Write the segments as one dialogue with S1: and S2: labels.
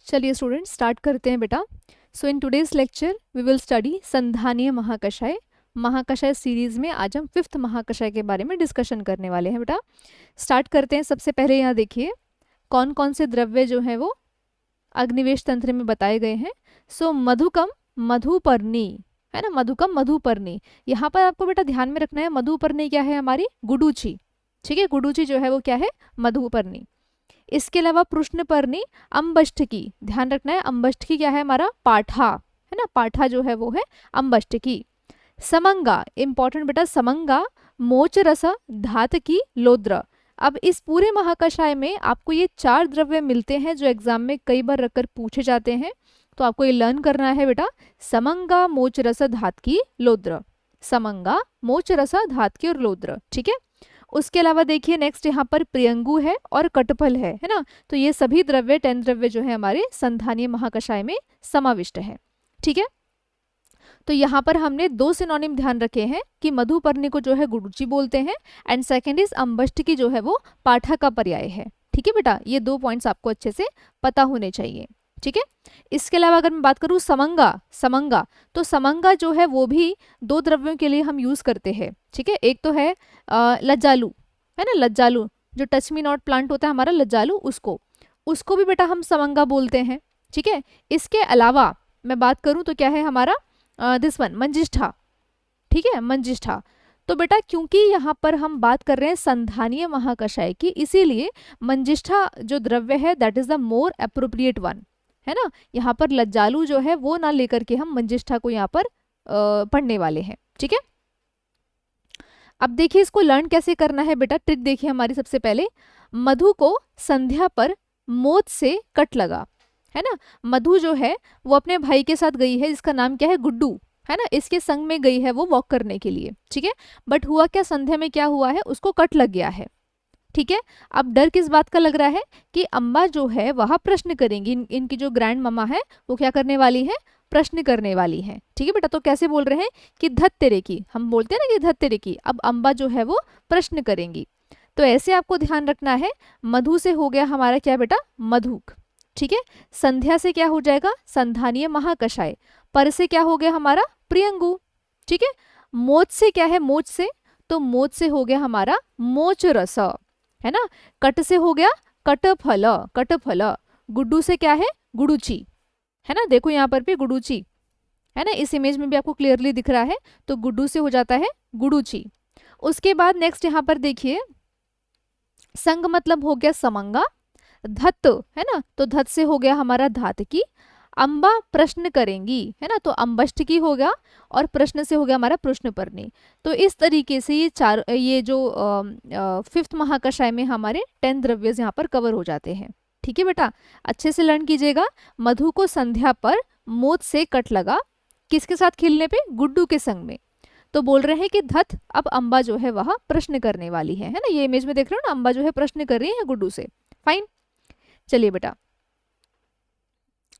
S1: चलिए student start करते हैं बेटा। So in today's lecture we will study संधानीय महाकषाय। महाकषाय सीरीज में आज हम 5th महाकषाय के बारे में डिस्कशन करने वाले हैं बेटा। स्टार्ट करते हैं। सबसे पहले यहाँ देखिए कौन कौन से द्रव्य जो है वो अग्निवेश तंत्र में बताए गए हैं। सो मधुकम मधुपर्णी है ना, मधुकम मधुपर्णी। यहाँ पर आपको बेटा ध्यान में रखना है मधुपर्णी क्या है, हमारी गुडुची। ठीक है, गुडुची जो है वो क्या है, मधुपर्णी। इसके अलावा प्रश्नपर्णी अम्बष्टकी, ध्यान रखना है अम्बष्टकी क्या है, हमारा पाठा है ना, पाठा जो है वो है अम्बष्टकी। समंगा इंपॉर्टेंट बेटा, समंगा मोचरस धातकी लोद्र। अब इस पूरे महाकषाय में आपको ये 4 द्रव्य मिलते हैं जो एग्जाम में कई बार रखकर पूछे जाते हैं, तो आपको ये लर्न करना है बेटा। समंगा मोचरस धातकी लोद्र, समंगा मोचरस धातकी और लोद्र। ठीक है, उसके अलावा देखिए नेक्स्ट यहाँ पर प्रियंगु है और कटफल है ना। तो ये सभी द्रव्य 10 द्रव्य जो है हमारे संधानीय महाकषाय में समाविष्ट है। ठीक है, तो यहाँ पर हमने 2 सिनोनिम ध्यान रखे हैं कि मधुपर्णी को जो है गुडुची बोलते हैं एंड सेकेंड इज अम्बष्टकी जो है वो पाठा का पर्याय है। ठीक है बेटा, ये 2 पॉइंट्स आपको अच्छे से पता होने चाहिए। ठीक है, इसके अलावा अगर मैं बात करूँ समंगा, समंगा तो समंगा जो है वो भी 2 द्रव्यों के लिए हम यूज करते हैं। ठीक है, एक तो है लज्जालू है ना, लज्जालू जो टच मी नॉट प्लांट होता है हमारा लज्जालू, उसको भी बेटा हम समंगा बोलते हैं। ठीक है, इसके अलावा मैं बात करूं तो क्या है हमारा दिस वन मंजिष्ठा। ठीक है, मंजिष्ठा। तो बेटा क्योंकि यहाँ पर हम बात कर रहे हैं संधानीय महाकषाय की, इसीलिए मंजिष्ठा जो द्रव्य है that is the more appropriate one है ना। यहाँ पर लज्जालू जो है वो ना लेकर के हम मंजिष्ठा को यहाँ पर पढ़ने वाले हैं। ठीक है, अब देखिए इसको लर्न कैसे करना है बेटा। ट्रिक देखिए हमारी, सबसे पहले मधु को संध्या पर मोत से कट लगा है ना। मधु जो है वो अपने भाई के साथ गई है जिसका नाम क्या है, गुड्डू है ना, इसके संग में गई है वो वॉक करने के लिए। ठीक है, बट हुआ क्या, संध्या में क्या हुआ है, उसको कट लग गया है। ठीक है, अब डर किस बात का लग रहा है कि अम्बा जो है वह प्रश्न करेंगी, इनकी जो ग्रैंड मम्मा है वो क्या करने वाली है, प्रश्न करने वाली है। ठीक है बेटा, तो कैसे बोल रहे हैं कि धत तेरे की, हम बोलते हैं ना कि धत तेरे की, अब अम्बा जो है वो प्रश्न करेंगी। तो ऐसे आपको ध्यान रखना है। मधु से हो गया हमारा क्या बेटा, मधुक। ठीक है, संध्या से क्या हो जाएगा, संधानीय महाकषाय। पर से क्या हो गया हमारा, प्रियंगु। ठीक है, मोच से क्या है, मोच से, तो मोच से हो गया हमारा मोचरस है ना। कट से हो गया कटफल, कटफल। गुड्डू से क्या है, गुडुची है ना, देखो यहाँ पर भी गुडुची है ना, इस इमेज में भी आपको क्लियरली दिख रहा है। तो गुड्डू से हो जाता है गुडुची। उसके बाद नेक्स्ट यहाँ पर देखिए संग मतलब हो गया समंगा, धत है ना, तो धत से हो गया हमारा धातकी। अम्बा प्रश्न करेंगी है ना, तो अम्बष्टकी हो गया, और प्रश्न से हो गया हमारा प्रश्नपर्णी। तो इस तरीके से ये जो 5th महाकषाय में हमारे 10 द्रव्य यहाँ पर कवर हो जाते हैं। ठीक है बेटा, अच्छे से लर्न कीजिएगा। मधु को संध्या पर मोत से कट लगा, किसके साथ खेलने पे, गुड्डू के संग में। तो बोल रहे हैं कि धत अब अम्बा जो है वह प्रश्न करने वाली है ना, ये इमेज में देख रहे हो ना, अम्बा जो है प्रश्न कर रही है गुड्डू से। फाइन, चलिए बेटा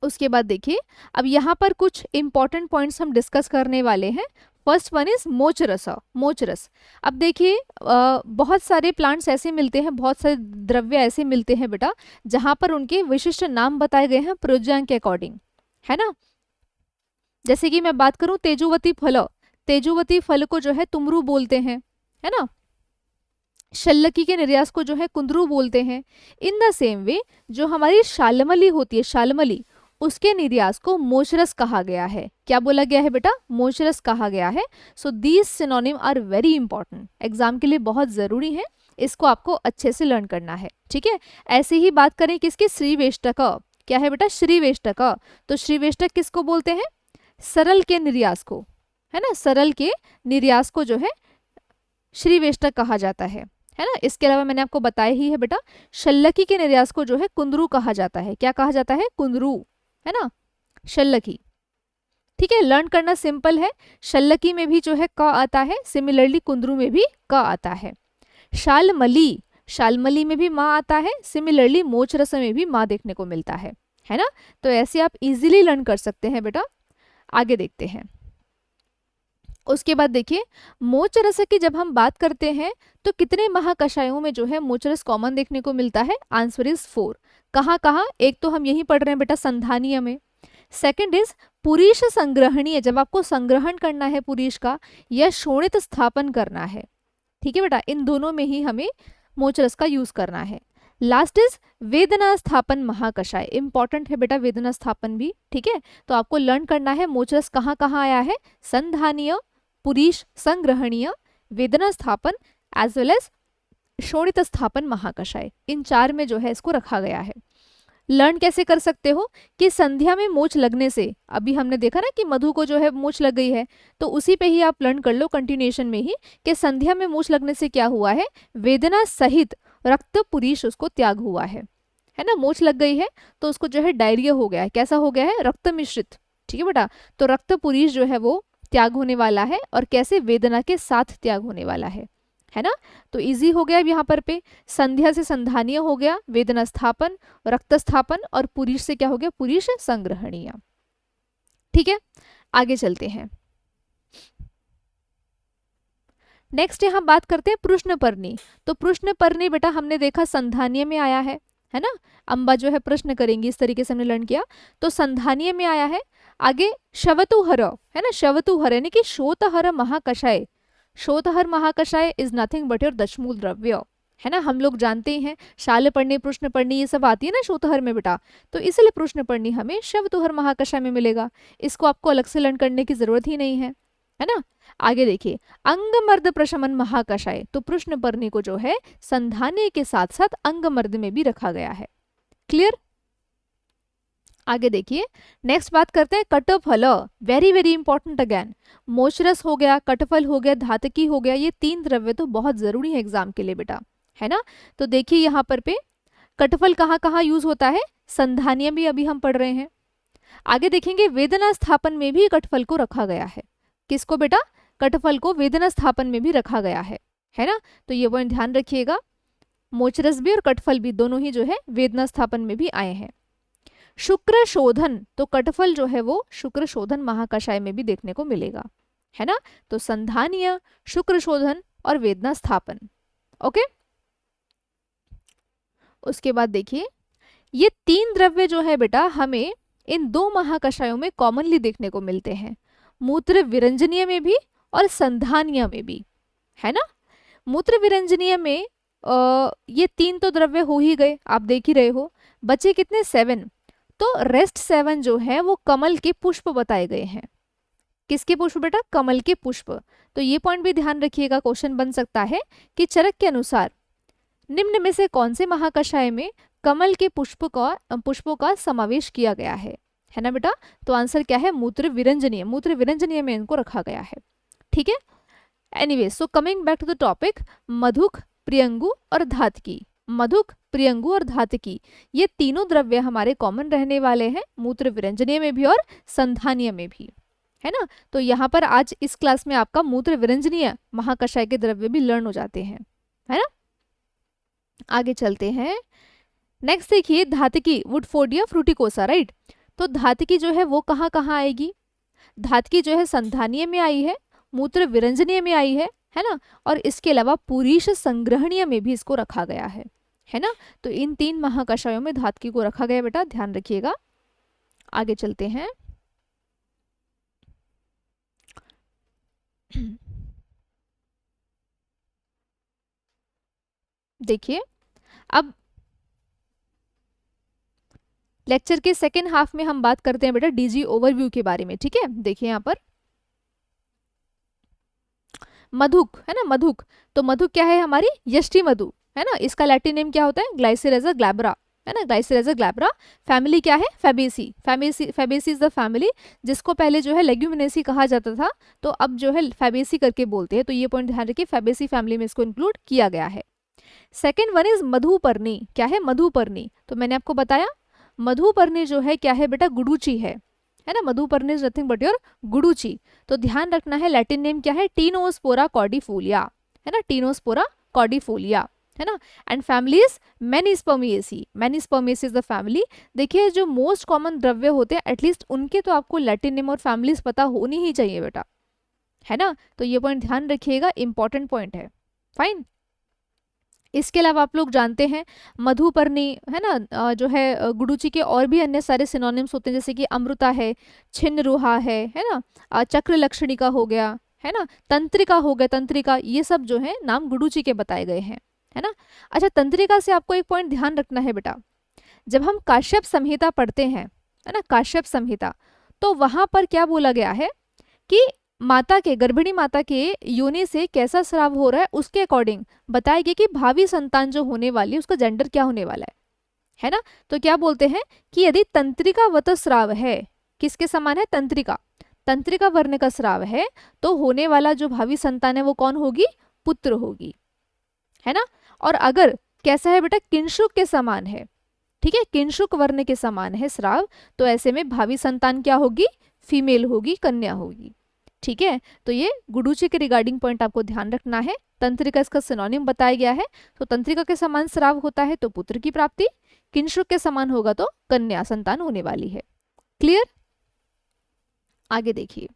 S1: उसके बाद देखिए अब यहाँ पर कुछ इंपॉर्टेंट पॉइंट्स हम डिस्कस करने वाले हैं। फर्स्ट वन इज मोचरस, मोचरस। अब देखिए बहुत सारे प्लांट्स ऐसे मिलते हैं, बहुत सारे द्रव्य ऐसे मिलते हैं बेटा जहाँ पर उनके विशिष्ट नाम बताए गए हैं प्रयोज्यांक के अकॉर्डिंग है ना। जैसे कि मैं बात करूं तेजुवती फल, तेजुवती फल को जो है तुमरू बोलते हैं है ना। शल्लकी के निर्यास को जो है कुंदरू बोलते हैं। इन द सेम वे जो हमारी शालमली होती है, शालमली, उसके निर्यास को मोचरस कहा गया है। क्या बोला गया है बेटा, मोचरस कहा गया है। So these synonym are very important, exam के लिए बहुत जरूरी है, इसको आपको अच्छे से लर्न करना है। ठीक है, ऐसे ही बात करें किसकी, श्रीवेष्टक। क्या है बेटा, श्रीवेष्टक। तो श्रीवेष्टक किसको बोलते हैं, सरल के निर्यास को है ना, सरल के निर्यास को जो है श्रीवेष्टक कहा जाता है ना। इसके अलावा मैंने आपको बताया ही है बेटा, शल्लकी के निर्यास को जो है कुंदरू कहा जाता है। क्या कहा जाता है, कुंदरू है ना, शल्लकी। ठीक है, लर्न करना सिंपल है। शल्लकी में भी जो है क आता है, सिमिलरली कुंदरू में भी क आता है। शालमली, शालमली में भी माँ आता है, सिमिलरली मोचरस में भी माँ देखने को मिलता है ना। तो ऐसे आप इजीली लर्न कर सकते हैं बेटा। आगे देखते हैं। उसके बाद देखिए मोचरस की जब हम बात करते हैं तो कितने महाकषायों में जो है मोचरस कॉमन देखने को मिलता है, आंसर इज 4। कहाँ कहाँ, एक तो हम यही पढ़ रहे हैं बेटा संधानीय में। सेकंड इज पुरीश संग्रहणीय, जब आपको संग्रहण करना है पुरीश का या शोणित स्थापन करना है, ठीक है बेटा, इन दोनों में ही हमें मोचरस का यूज करना है। लास्ट इज वेदना स्थापन महाकषाय, इंपॉर्टेंट है बेटा वेदना स्थापन भी, ठीक है। तो आपको लर्न करना है मोचरस कहाँ कहाँ आया है, संधानीय, पुरीश संग्रहणीय, वेदना स्थापन एज वेल एज शोणित स्थापन महाकषाय, इन चार में जो है इसको रखा गया है। लर्न कैसे कर सकते हो कि संध्या में मोच लगने से, अभी हमने देखा ना कि मधु को जो है मोच लग गई है, तो उसी पे ही आप लर्न कर लो कंटिन्यूएशन में ही कि संध्या में मोच लगने से क्या हुआ है, वेदना सहित रक्त पुरीश उसको त्याग हुआ है ना। मोच लग गई है तो उसको जो है डायरिया हो गया है, कैसा हो गया है, रक्त मिश्रित, ठीक है बेटा। तो रक्त पुरीश जो है वो त्याग होने वाला है, और कैसे, वेदना के साथ त्याग होने वाला है ना। तो इजी हो गया अब यहाँ पर पे, संध्या से संधानीय हो गया, वेदना स्थापन, रक्त स्थापन, और पुरीश से क्या हो गया, पुरीश संग्रहणीय, ठीक है। आगे चलते हैं। नेक्स्ट यहाँ बात करते हैं प्रश्नपर्णी। तो प्रश्नपर्णी बेटा हमने देखा संधानीय में आया है ना। अम्बा जो है प्रश्न करेंगी, इस तरीके से हमने लर्न किया, तो संधानीय में आया है। आगे शवतुहर है ना, शवतुहर यानी कि शोतहर महाकषाय, शोतहर महाकषाय इज नथिंग बट योर दशमूल द्रव्य, है ना। हम लोग जानते ही हैं शालपर्णी, प्रश्नपर्णी ये सब आती है ना शोतहर में बेटा, तो इसलिए प्रश्नपर्णी हमें शवतुहर महाकषाय में मिलेगा, इसको आपको अलग से लर्न करने की जरूरत ही नहीं है ना। आगे देखिए अंगमर्द प्रशमन महाकषाय, तो प्रश्नपर्णी को जो है संधानीय के साथ साथ अंगमर्द में भी रखा गया है। क्लियर। आगे देखिए नेक्स्ट बात करते हैं कटफल, वेरी वेरी इंपॉर्टेंट अगेन, मोचरस हो गया, कटफल हो गया, धातकी हो गया, ये तीन द्रव्य तो बहुत जरूरी है एग्जाम के लिए बेटा, है ना। तो देखिए यहाँ पर पे कटफल कहाँ कहाँ यूज होता है, संधानीय भी अभी हम पढ़ रहे हैं। आगे देखेंगे वेदना स्थापन में भी कटफल को रखा गया है, किसको बेटा, कटफल को वेदना स्थापन में भी रखा गया है ना। तो ये पॉइंट ध्यान रखिएगा, मोचरस भी और कटफल भी दोनों ही जो है वेदना स्थापन में भी आए हैं। शुक्र शोधन, तो कटफल जो है वो शुक्र शोधन महाकषाय में भी देखने को मिलेगा, है ना। तो संधानीय, शुक्र शोधन और वेदना स्थापन, ओके। उसके बाद देखिए ये तीन द्रव्य जो है बेटा हमें इन दो महाकषायों में कॉमनली देखने को मिलते हैं, मूत्र विरंजनीय में भी और संधानीय में भी, है ना। मूत्र विरंजनीय में ये तीन तो द्रव्य हो ही गए, आप देख ही रहे हो, बचे कितने, 7। तो रेस्ट 7 जो है वो कमल के पुष्प बताए गए हैं। किसके पुष्प बेटा, कमल के पुष्प। तो ये पॉइंट भी ध्यान रखिएगा, क्वेश्चन बन सकता है कि चरक के अनुसार निम्न में से कौन से महाकषाय में कमल के पुष्पों का समावेश किया गया है ना बेटा। तो आंसर क्या है, मूत्र विरंजनीय, मूत्र विरंजनीय में इनको रखा गया है, ठीक है। Anyway so coming back to the topic, मधुक, प्रियंगु और धातकी, मधुक, प्रियंगु और धातकी ये तीनों द्रव्य हमारे कॉमन रहने वाले हैं, मूत्र विरंजनीय में भी और संधानीय में भी, है ना। तो यहाँ पर आज इस क्लास में आपका मूत्र विरंजनीय महाकषाय के द्रव्य भी लर्न हो जाते हैं, है ना। आगे चलते हैं। नेक्स्ट देखिए धातकी, वुडफोर्डिया फ्रूटिकोसा, राइट। तो धातकी जो है वो कहाँ कहाँ आएगी, धातकी जो है संधानीय में आई है, मूत्र विरंजनीय में आई है ना, और इसके अलावा पुरीश संग्रहणीय में भी इसको रखा गया है ना। तो इन तीन महाकषायों में धातकी को रखा गया बेटा, ध्यान रखिएगा। आगे चलते हैं। देखिए अब लेक्चर के सेकेंड हाफ में हम बात करते हैं बेटा डीजी ओवरव्यू के बारे में, ठीक है। देखिए यहाँ पर मधुक है ना, मधुक, तो मधुक क्या है हमारी, यष्टि मधु, है ना। इसका लैटिन नेम क्या होता है, ग्लाइसेरेजा ग्लैब्रा, है ना, ग्लाइसेरेजा ग्लैब्रा। फैमिली क्या है, Fabaceae, Fabaceae is the family, जिसको पहले जो है लेग्यूमिनेसी कहा जाता था, तो अब जो है फैबेसी करके बोलते हैं। तो ये पॉइंट ध्यान रखिए, फैबेसी फैमिली में इसको इंक्लूड किया गया है। सेकेंड वन इज मधुपर्णी, क्या है, मधुपर्णी। तो मैंने आपको बताया मधुपर्णी जो है क्या है बेटा, गुडुची है ना। मधुपर्णी is nothing but your guduchi. तो ध्यान रखना है लैटिन नेम क्या है, टीनोस्पोरा कॉर्डिफोलिया, है ना, टीनोस्पोरा कॉर्डिफोलिया, है ना। And family is Menispermaceae, Menispermaceae is the family. देखिए जो मोस्ट कॉमन द्रव्य होते हैं एटलीस्ट उनके तो आपको लैटिन नेम और फैमिलीज पता होनी ही चाहिए बेटा, है ना। तो ये पॉइंट ध्यान रखिएगा, इंपॉर्टेंट पॉइंट है, फाइन। इसके अलावा आप लोग जानते हैं मधुपर्णी है ना, जो है गुडुचि के और भी अन्य सारे सिनोनिम्स होते हैं, जैसे कि अमृता है, छिन्नरुहा है ना, चक्र लक्षणिका हो गया, है ना, तंत्रिका हो गया, तंत्रिका, ये सब जो है नाम गुडुचि के बताए गए हैं, है ना। अच्छा, तंत्रिका से आपको एक पॉइंट ध्यान रखना है बेटा, जब हम काश्यप संहिता पढ़ते हैं, है ना, काश्यप संहिता, तो वहां पर क्या बोला गया है कि माता के, गर्भिणी माता के योनि से कैसा स्राव हो रहा है उसके अकॉर्डिंग बताया गया कि भावी संतान जो होने वाली है उसका जेंडर क्या होने वाला है ना। तो क्या बोलते हैं कि यदि तंत्रिकावत स्राव है, किसके समान है, तंत्रिका, तंत्रिका वर्ण का स्राव है, तो होने वाला जो भावी संतान है वो कौन होगी, पुत्र होगी, है ना। और अगर कैसा है बेटा, किंशुक के समान है, ठीक है, किंशुक वर्ण के समान है स्राव, तो ऐसे में भावी संतान क्या होगी, फीमेल होगी, कन्या होगी, ठीक है। तो ये गुडुचि के रिगार्डिंग पॉइंट आपको ध्यान रखना है। तंत्रिका इसका सिनोनिम बताया गया है, तो तंत्रिका के समान स्राव होता है तो पुत्र की प्राप्ति, किंशुक के समान होगा तो कन्या संतान होने वाली है। क्लियर, आगे देखिए,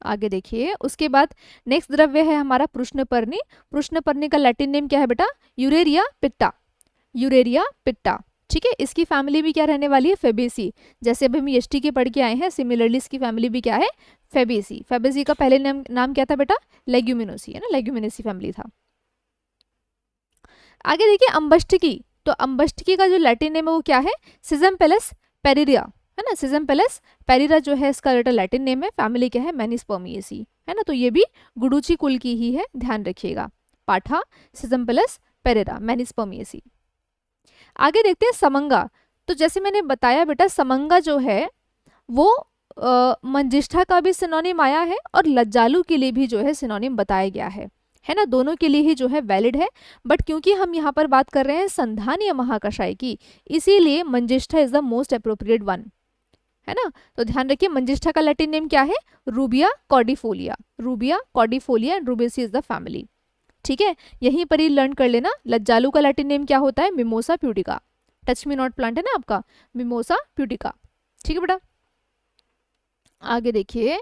S1: आगे देखिए, उसके बाद नेक्स्ट द्रव्य है हमारा प्रश्नपर्णी। प्रश्नपर्णी का लैटिन नेम क्या है बेटा, यूरेरिया पिक्टा, यूरेरिया पिक्टा, ठीक है। इसकी फैमिली भी क्या रहने वाली है, फेबेसी, जैसे अभी हम एसटी के पढ़ के आए हैं, सिमिलरली इसकी फैमिली भी क्या है, फेबेसी। फेबेसी का पहले नाम क्या था बेटा, लेग्यूमिनोसी, है ना, लेग्यूमिनेसी फैमिली था। आगे देखिए अम्बष्टकी, तो अम्बष्टकी का जो लैटिन नेम है वो क्या है, सिजमपेलस पेरिरिया, है ना, सिजमपेलस पेरिरा जो है इसका लैटिन नेम है, फैमिली क्या है, मैनिस्पर्मिएसी, है ना। तो ये भी गुडुचि कुल की ही है, ध्यान रखिएगा, पाठा सिजमपेलस पेरिरा मैनिस्पर्मिएसी। आगे देखते हैं समंगा, तो जैसे मैंने बताया बेटा समंगा जो है वो मंजिष्ठा का भी सिनोनिम आया है और लज्जालू के लिए भी जो है सिनोनिम बताया गया है ना, दोनों के लिए ही जो है वैलिड है। बट क्योंकि हम यहाँ पर बात कर रहे हैं संधानीय महाकषाय की, इसीलिए manjistha is the most appropriate one, है ना। तो ध्यान रखिए मंजिष्ठा का लैटिन नेम क्या है, Rubia cordifolia, Rubia cordifolia and Rubiaceae is the family, ठीक है। यहीं पर ही लर्न कर लेना, लज्जालू का लैटिन नेम क्या होता है, Mimosa pudica, touch me not plant है ना आपका, मिमोसा प्यूटिका, ठीक है बेटा। आगे देखिए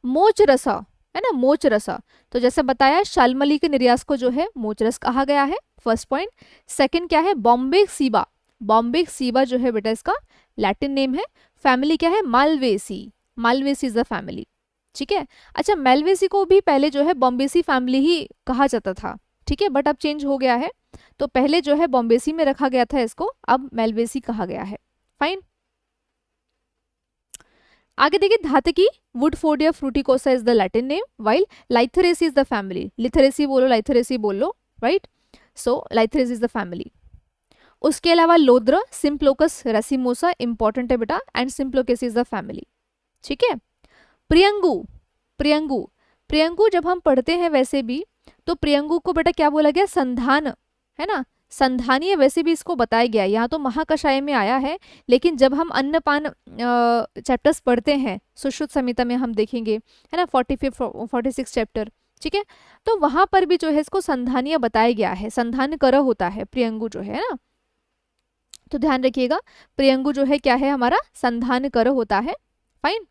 S1: मोच रसा, है ना, मोच रसा, तो जैसे बताया शालमली के निर्यास को जो है मोचरस कहा गया है, फर्स्ट पॉइंट। सेकंड क्या है, बॉम्बे सीबा, बॉम्बे सीबा जो है बेटा इसका लैटिन नेम है, फैमिली क्या है, Malvaceae, Malvaceae is the family, ठीक है। अच्छा, मेलवेसी को भी पहले जो है बॉम्बेसी फैमिली ही कहा जाता था, ठीक है, बट अब चेंज हो गया है, तो पहले जो है बॉम्बेसी में रखा गया था इसको, अब मेलवेसी कहा गया है, फाइन। आगे देखिए धातकी, Woodfordia fruticosa is the Latin name, while Lythraceae is the family, Lythraceae बोलो, लाइथरेसी बोलो, right, so Lythraceae is the family. उसके अलावा लोद्र, सिम्प्लोकस रेसिमोसा इंपॉर्टेंट है बेटा, and Symplocaceae is the family, ठीक है। प्रियंगु, प्रियंगु, प्रियंगु जब हम पढ़ते हैं वैसे भी, तो प्रियंगु को बेटा क्या बोला गया, संधान, है ना, संधानीय वैसे भी इसको बताया गया, यहाँ तो महाकषाय में आया है, लेकिन जब हम अन्नपान चैप्टर्स पढ़ते हैं सुश्रुत संहिता में हम देखेंगे, है ना, 45 46 चैप्टर, ठीक है, तो वहां पर भी जो है इसको संधानीय बताया गया है, संधान कर होता है प्रियंगु जो है ना, तो ध्यान रखिएगा प्रियंगु जो है क्या है हमारा, संधान कर होता है, फाइन।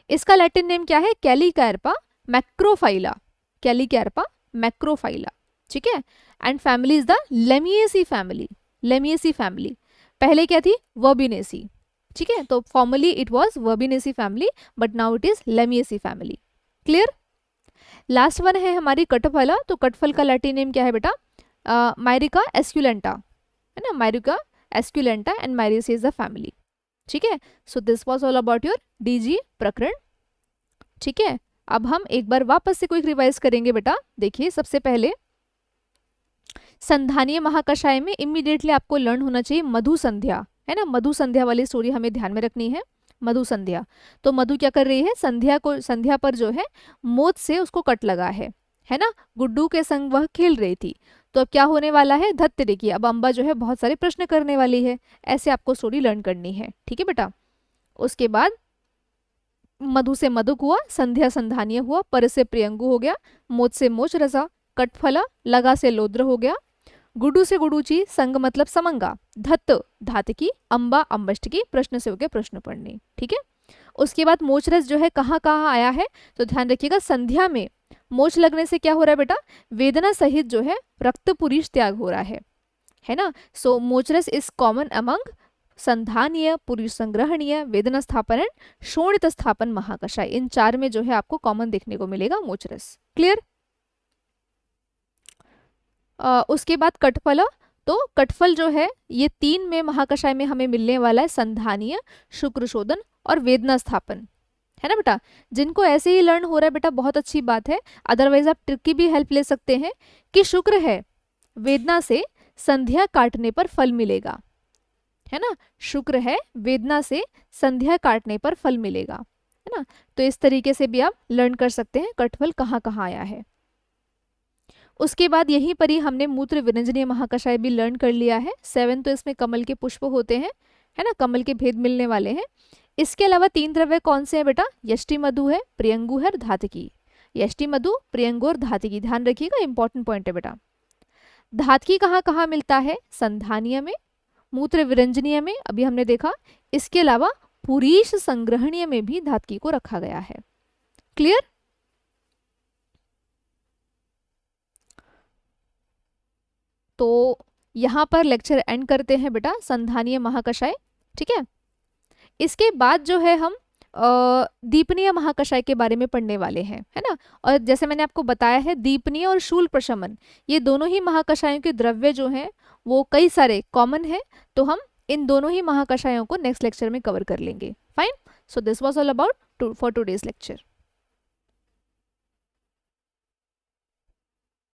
S1: इसका लैटिन नेम क्या है, कैलिकैर्पा मैक्रोफाइला, कैलिकैर्पा मैक्रोफाइला, ठीक है, and family is the Lamiaceae family, Lamiaceae family, पहले क्या थी, वर्बिनेसी, ठीक है, तो formerly it was Verbenaceae family but now it is Lamiaceae family, clear. Last one है हमारी कटफला, तो कटफल का लैटिन नेम क्या है बेटा, मायरिका एस्क्यूलेंटा, है ना, मायरिका एस्क्यूलेंटा एंड मायरिसी इज द फैमिली, ठीक है। So this was all about your DG प्रकरण, ठीक है। अब हम एक बार वापस से क्विक रिवाइज करेंगे बेटा, देखिए सबसे पहले संधानीय महाकषाय में इमीडिएटली आपको लर्न होना चाहिए मधु संध्या, है ना, मधु संध्या वाली स्टोरी हमें ध्यान में रखनी है, मधु संध्या, तो मधु क्या कर रही है, संध्या को, संध्या पर जो है मोत से उसको कट लगा है ना, गुड्डू के संग वह खेल रही थी, तो अब क्या होने वाला है, धत्ते की, अब अम्बा जो है बहुत सारे प्रश्न करने वाली है, ऐसे आपको स्टोरी लर्न करनी है, ठीक है बेटा। उसके बाद मधु से मधुक हुआ, संध्या संधानीय हुआ, पर से प्रियंगु हो गया, मोच से मोच रसा, कटफला, लगा से लोद्र हो गया, गुडू से गुडूची, संग मतलब समंगा, धत्त धातकी, अम्बा अम्बष्टकी, प्रश्न से हो गया प्रश्न पढ़ने, ठीक है। उसके बाद मोचरस जो है कहाँ कहाँ आया है, तो ध्यान रखिएगा संध्या में मोच लगने से क्या हो रहा है बेटा, वेदना सहित जो है रक्त पुरीष त्याग हो रहा है ना। सो मोचरस इज कॉमन अमंग संधानीय, पुरीष संग्रहणीय, वेदना स्थापन एंड शोणित स्थापन महाकषाय। इन 4 में जो है आपको कॉमन देखने को मिलेगा मोचरस। क्लियर। उसके बाद कटफल, तो कटफल जो है ये 3 में महाकषाय में हमें मिलने वाला है, संधानीय, शुक्रशोधन और वेदना स्थापन, है ना बेटा। जिनको ऐसे ही लर्न हो रहा है बेटा बहुत अच्छी बात है, अदरवाइज आप ट्रिक की भी हेल्प ले सकते हैं कि शुक्र है वेदना से संध्या काटने पर फल मिलेगा, है ना। शुक्र है वेदना से संध्या काटने पर फल मिलेगा, है ना। तो इस तरीके से भी आप लर्न कर सकते हैं कटफल कहाँ कहाँ आया है। उसके बाद यहीं पर ही हमने मूत्र विरंजनीय महाकषाय भी लर्न कर लिया है। 7 तो इसमें कमल के पुष्प होते हैं, है ना, कमल के भेद मिलने वाले हैं। इसके अलावा 3 द्रव्य कौन से हैं बेटा, यष्टि मधु है, प्रियंगु है और धातकी। यष्टि मधु, प्रियंगु और धातकी, ध्यान रखिएगा, इंपॉर्टेंट पॉइंट है बेटा। धातकी कहाँ कहाँ मिलता है, संधानीय में, मूत्र विरंजनीय में अभी हमने देखा, इसके अलावा पुरीष संग्रहणीय में भी धातकी को रखा गया है। क्लियर। तो यहाँ पर लेक्चर एंड करते हैं बेटा, संधानीय महाकषाय, ठीक है। इसके बाद जो है हम दीपनीय महाकषाय के बारे में पढ़ने वाले हैं, है ना। और जैसे मैंने आपको बताया है, दीपनीय और शूल प्रशमन ये दोनों ही महाकषायों के द्रव्य जो हैं वो कई सारे कॉमन है, तो हम इन दोनों ही महाकषायों को नेक्स्ट लेक्चर में कवर कर लेंगे। Fine. So this was all about for today's lecture.